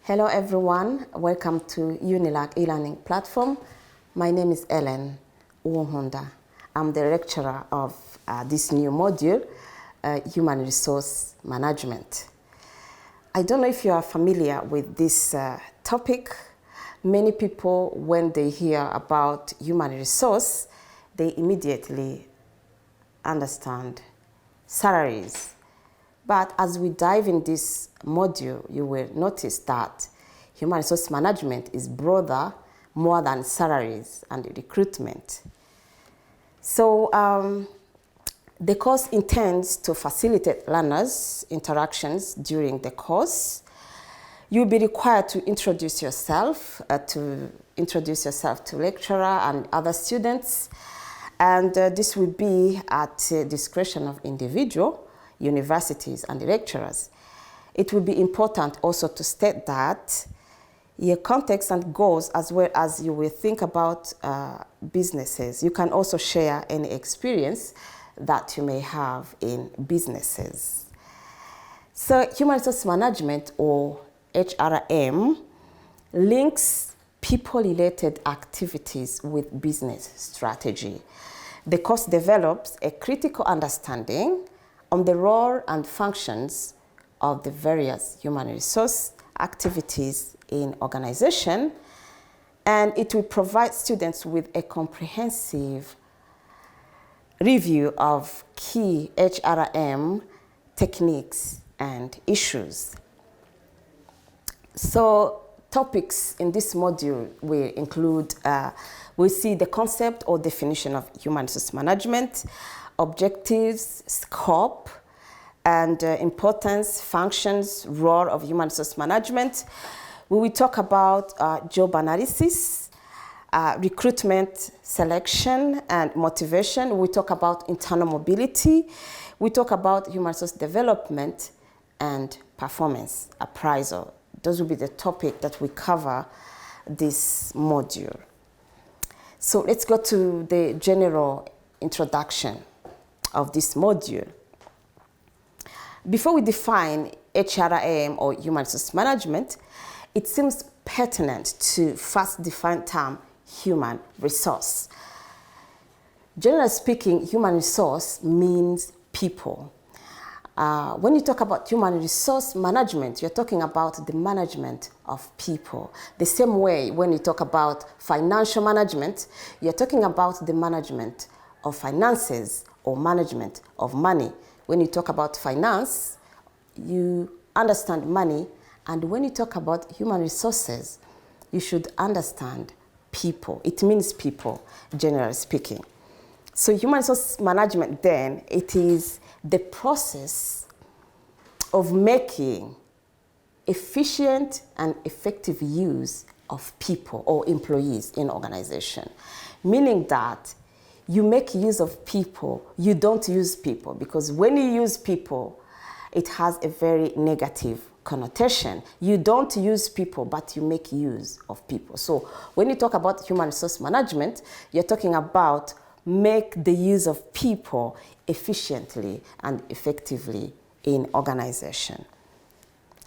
Hello everyone, welcome to UNILAK e-learning platform. My name is Ellen Uwonkunda. I'm the lecturer of this new module, Human Resource Management. I don't know if you are familiar with this topic. Many people, when they hear about human resource, they immediately understand salaries. But as we dive in this module, you will notice that human resource management is broader, more than salaries and recruitment. So the course intends to facilitate learners' interactions during the course. You'll be required to introduce yourself to lecturer and other students. And this will be at the discretion of individual, universities and lecturers. It will be important also to state that your context and goals, as well as you will think about businesses. You can also share any experience that you may have in businesses. So human resource management, or HRM, links people-related activities with business strategy. The course develops a critical understanding on the role and functions of the various human resource activities in organization, and it will provide students with a comprehensive review of key HRM techniques and issues. So topics in this module will include, we see the concept or definition of human resource management, objectives, scope, and importance, functions, role of human resource management. We will talk about job analysis, recruitment, selection, and motivation. We talk about internal mobility. We talk about human resource development and performance appraisal. Those will be the topic that we cover this module. So let's go to the general introduction of this module. Before we define HRM, or human resource management, it seems pertinent to first define the term human resource. Generally speaking, human resource means people. When you talk about human resource management, you're talking about the management of people. The same way when you talk about financial management, you're talking about the management of finances or management of money. When you talk about finance, you understand money, and when you talk about human resources, you should understand people. It means people, generally speaking. So human resource management, then, it is the process of making efficient and effective use of people or employees in organization, meaning that you make use of people, you don't use people, because when you use people, it has a very negative connotation. You don't use people, but you make use of people. So when you talk about human resource management, you're talking about make the use of people efficiently and effectively in organization.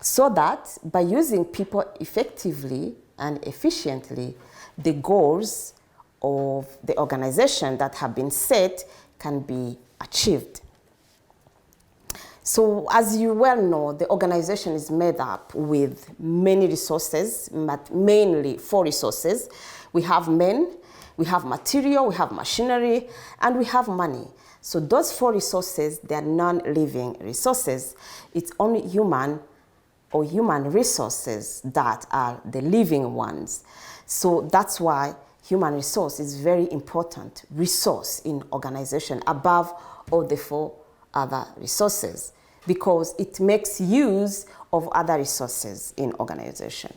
So that by using people effectively and efficiently, the goals of the organization that have been set can be achieved. So as you well know, the organization is made up with many resources, but mainly 4 resources. We have men, we have material, we have machinery, and we have money. So those 4 resources, they are non-living resources. It's only human or human resources that are the living ones. So that's why human resource is very important resource in organization above all the 4 other resources, because it makes use of other resources in organization.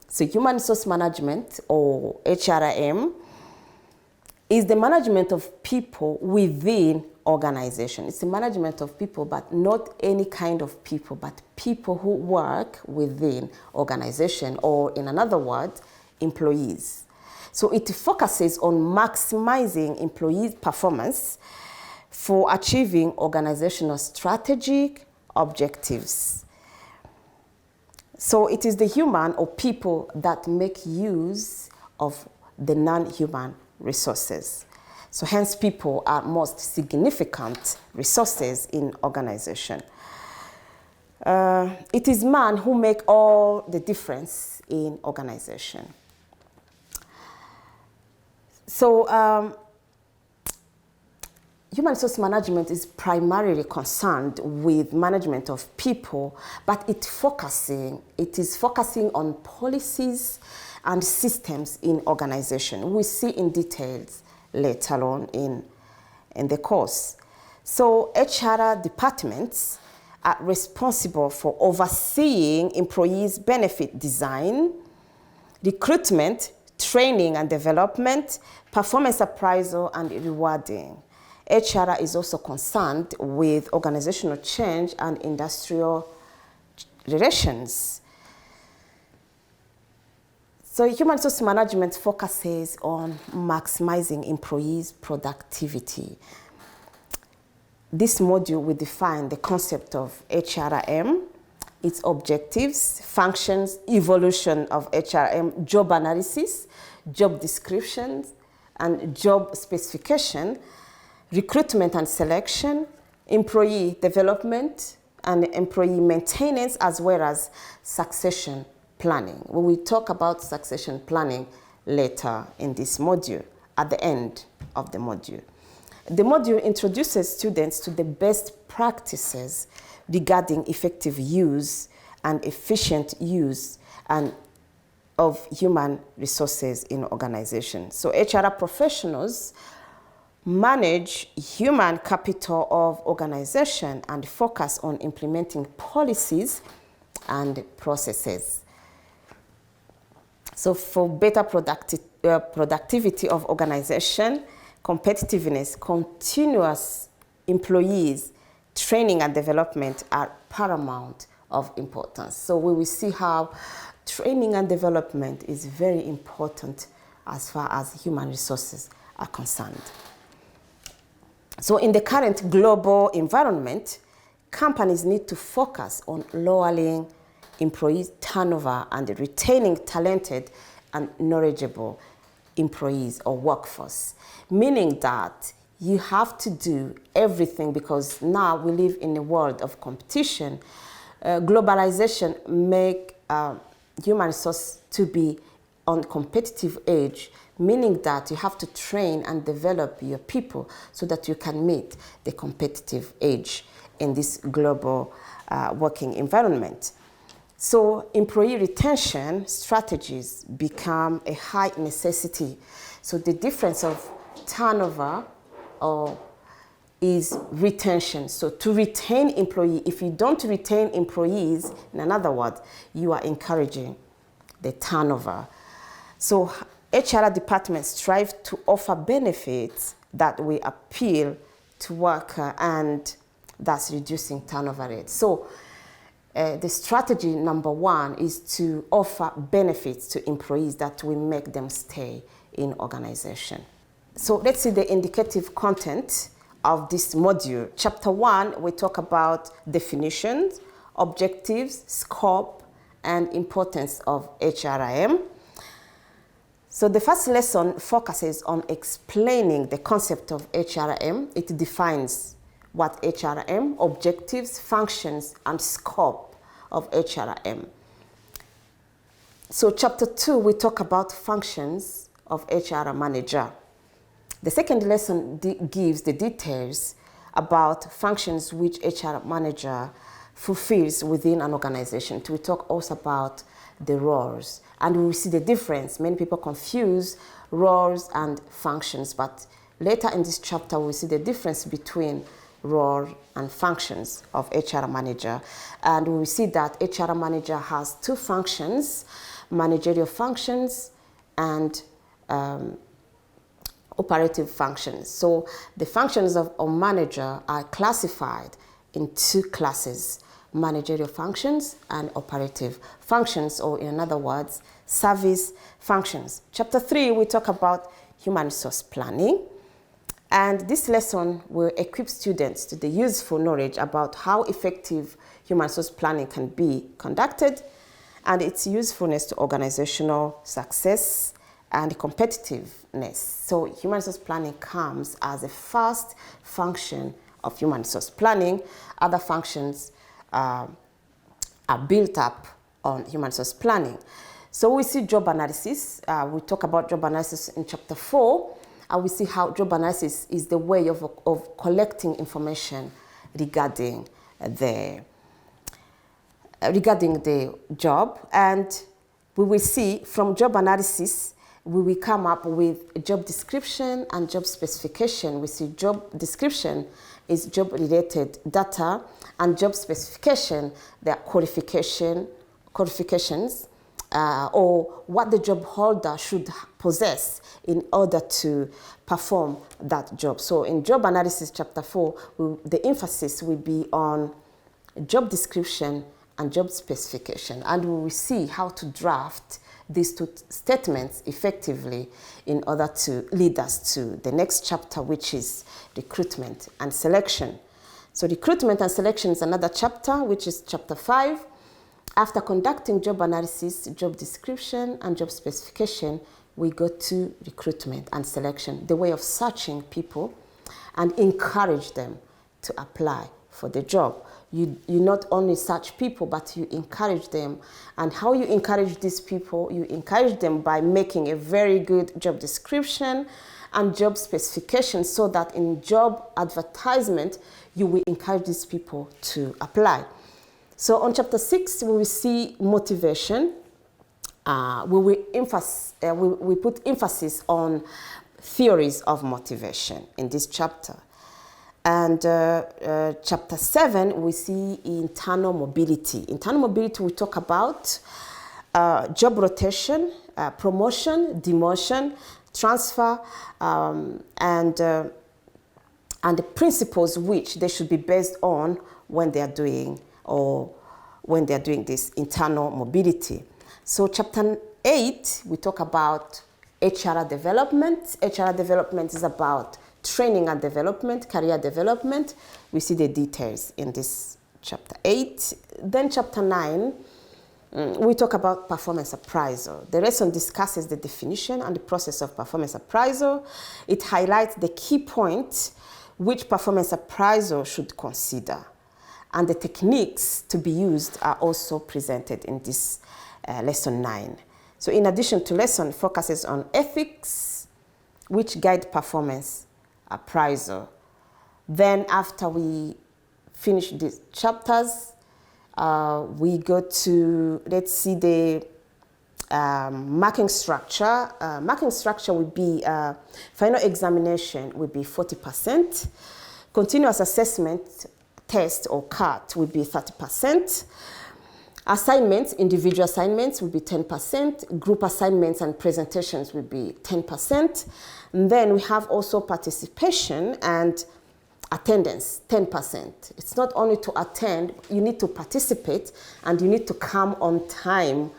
So human resource management, or HRM, is the management of people within organization. It's the management of people, but not any kind of people, but people who work within organization, or in another word, employees. So it focuses on maximizing employee performance for achieving organizational strategic objectives. So it is the human or people that make use of the non-human resources. So hence people are most significant resources in organization. It is man who make all the difference in organization. So human resource management is primarily concerned with management of people, but it is focusing on policies and systems in organization. We see in details later on in the course. So HR departments are responsible for overseeing employees' benefit design, recruitment, training and development, performance appraisal, and rewarding. HR is also concerned with organizational change and industrial relations. So human resource management focuses on maximizing employees' productivity. This module will define the concept of HRM, its objectives, functions, evolution of HRM, job analysis, job descriptions, and job specification, recruitment and selection, employee development, and employee maintenance, as well as succession planning. We will talk about succession planning later in this module, at the end of the module. The module introduces students to the best practices regarding effective use and efficient use of human resources in organizations. So HR professionals manage human capital of organization and focus on implementing policies and processes. So for better productivity of organization, competitiveness, continuous employees, training and development are paramount of importance. So we will see how training and development is very important as far as human resources are concerned. So in the current global environment, companies need to focus on lowering employee turnover and retaining talented and knowledgeable employees or workforce, meaning that you have to do everything, because now we live in a world of competition. Globalization make human resource to be on competitive edge, meaning that you have to train and develop your people so that you can meet the competitive edge in this global working environment. So employee retention strategies become a high necessity. So the difference of turnover is retention. So to retain employee, if you don't retain employees, in other words, you are encouraging the turnover. So HR departments strive to offer benefits that will appeal to worker and thus reducing turnover rate. So the strategy number one is to offer benefits to employees that will make them stay in organization. So let's see the indicative content of this module. Chapter 1, we talk about definitions, objectives, scope, and importance of HRM. So the first lesson focuses on explaining the concept of HRM. It defines what HRM, objectives, functions, and scope of HRM. So chapter 2, we talk about functions of HR manager. The second lesson gives the details about functions which HR manager fulfills within an organization. We talk also about the roles, and we will see the difference. Many people confuse roles and functions, but later in this chapter we will see the difference between role and functions of HR manager. And we will see that HR manager has two functions: managerial functions and operative functions. So the functions of a manager are classified in two classes: managerial functions and operative functions, or in other words, service functions. Chapter 3, we talk about human resource planning. And this lesson will equip students to the useful knowledge about how effective human resource planning can be conducted. and its usefulness to organizational success and competitiveness. So human resource planning comes as a first function of human resource planning. Other functions are built up on human resource planning. So we see job analysis. We talk about job analysis in chapter 4. We see how job analysis is the way of collecting information regarding the job. And we will see from job analysis, we will come up with a job description and job specification. We see job description is job-related data, and job specification, their qualifications, or what the job holder should possess in order to perform that job. So in job analysis chapter 4, the emphasis will be on job description and job specification, and we will see how to draft these two statements effectively in order to lead us to the next chapter, which is recruitment and selection. So recruitment and selection is another chapter, which is chapter 5. After conducting job analysis, job description, and job specification, we go to recruitment and selection, the way of searching people and encourage them to apply for the job. You not only search people, but you encourage them. And how you encourage these people? You encourage them by making a very good job description and job specification, so that in job advertisement, you will encourage these people to apply. So on chapter 6, we will see motivation. We put emphasis on theories of motivation in this chapter. And chapter 7, we see internal mobility. Internal mobility, we talk about job rotation, promotion, demotion, transfer, and the principles which they should be based on when they are doing this internal mobility. So chapter 8, we talk about HR development. HR development is about training and development, career development. We see the details in this chapter 8. Then chapter 9, we talk about performance appraisal. The lesson discusses the definition and the process of performance appraisal. It highlights the key points which performance appraisal should consider. And the techniques to be used are also presented in this lesson 9. So in addition to lesson, focuses on ethics, which guide performance appraisal. Then after we finish these chapters, we go to, let's see, the marking structure. Marking structure would be final examination would be 40%. Continuous assessment test or CAT would be 30%. Assignments, individual assignments would be 10%. Group assignments and presentations would be 10%. And then we have also participation and attendance, 10%. It's not only to attend, you need to participate and you need to come on time.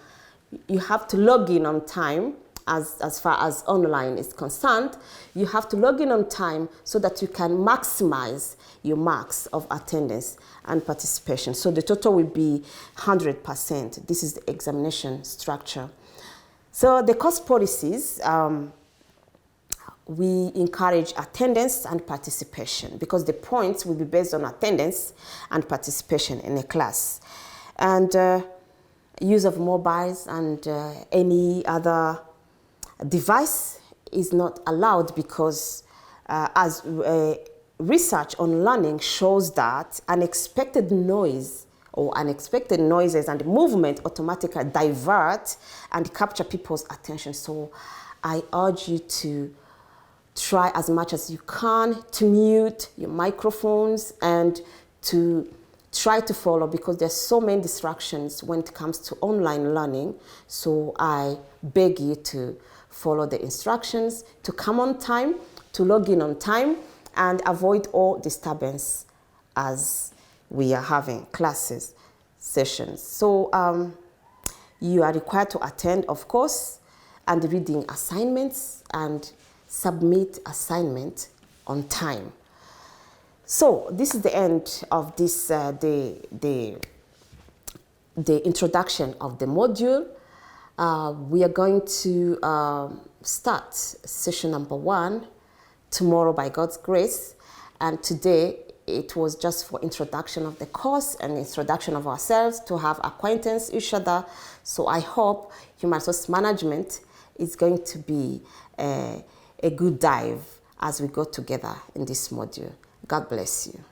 You have to log in on time. As far as online is concerned, you have to log in on time so that you can maximize your marks of attendance and participation. So the total will be 100%. This is the examination structure. So the course policies, we encourage attendance and participation because the points will be based on attendance and participation in a class. And use of mobiles and any other device is not allowed because as research on learning shows that unexpected noise or unexpected noises and movement automatically divert and capture people's attention. So I urge you to try as much as you can to mute your microphones and to try to follow because there's so many distractions when it comes to online learning. So I beg you to follow the instructions, to come on time, to log in on time, and avoid all disturbance as we are having classes, sessions. So you are required to attend, of course, and reading assignments and submit assignment on time. So this is the end of this the introduction of the module. We are going to start session number 1 tomorrow by God's grace. And today it was just for introduction of the course and introduction of ourselves to have acquaintance each other. So I hope human resource management is going to be a good dive as we go together in this module. God bless you.